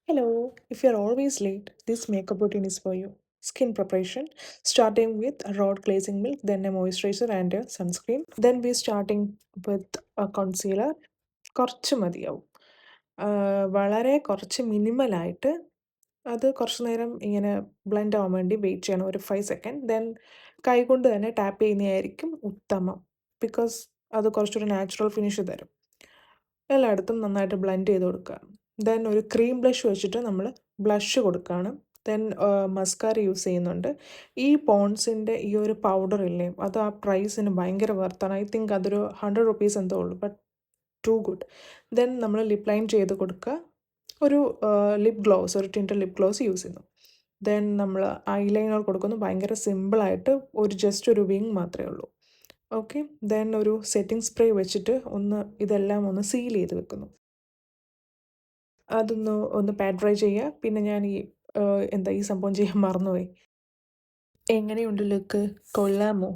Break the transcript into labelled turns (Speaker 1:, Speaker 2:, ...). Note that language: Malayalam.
Speaker 1: Hello, if you're always late, this makeup routine is for you. Skin preparation, starting with a raw glazing milk, then a moisturizer and a sunscreen. Then we're starting with a concealer. കുറച്ച് മതിയാവും. വളരെ കുറച്ച് മിനിമലായിട്ട് അത് കുറച്ച് നേരം ഇങ്ങനെ ബ്ലെൻഡ് ആവാൻ വേണ്ടി വെയിറ്റ് ചെയ്യണം ഒരു 5 സെക്കൻഡ്. ദെൻ കൈകൊണ്ട് തന്നെ ടാപ്പ് ചെയ്യുന്നതായിരിക്കും ഉത്തമം. ബിക്കോസ് അത് കുറച്ചൊരു നാച്ചുറൽ ഫിനിഷ് തരും. എല്ലായിടത്തും നന്നായിട്ട് ബ്ലെൻഡ് ചെയ്ത് കൊടുക്കുക. ദെൻ ഒരു ക്രീം ബ്ലഷ് വെച്ചിട്ട് നമ്മൾ ബ്ലഷ് കൊടുക്കുകയാണ്. ദെൻ മസ്കാര യൂസ് ചെയ്യുന്നുണ്ട്. ഈ പോൺസിൻ്റെ ഈ ഒരു പൗഡർ ഇല്ലേ, അത് ആ പ്രൈസിന് ഭയങ്കര വർത്താണ്. ഐ തിങ്ക് അതൊരു 100 റുപ്പീസ് എന്തോ ഉള്ളൂ, ബട്ട് ടു ഗുഡ്. ദെൻ നമ്മൾ ലിപ്പ് ലൈൻ ചെയ്ത് കൊടുക്കുക. ഒരു ലിപ്പ് ഗ്ലോസ്, ഒരു ടിൻറ്റഡ് ലിപ്പ് ഗ്ലോസ് യൂസ് ചെയ്യുന്നു. ദെൻ നമ്മൾ ഐലൈനർ കൊടുക്കുന്നു. ഭയങ്കര സിമ്പിളായിട്ട് ജസ്റ്റ് ഒരു വിങ് മാത്രമേ ഉള്ളൂ. ഓക്കെ, ദെൻ ഒരു സെറ്റിംഗ് സ്പ്രേ വെച്ചിട്ട് ഇതെല്ലാം ഒന്ന് സീൽ ചെയ്ത് വെക്കുന്നു. ഒന്ന് പാഡ് ഡ്രൈ ചെയ്യുക. പിന്നെ ഞാൻ ഈ സംഭവം ചെയ്യാൻ മറന്നുപോയി. എങ്ങനെയുണ്ട് ലുക്ക്? കൊള്ളാമോ?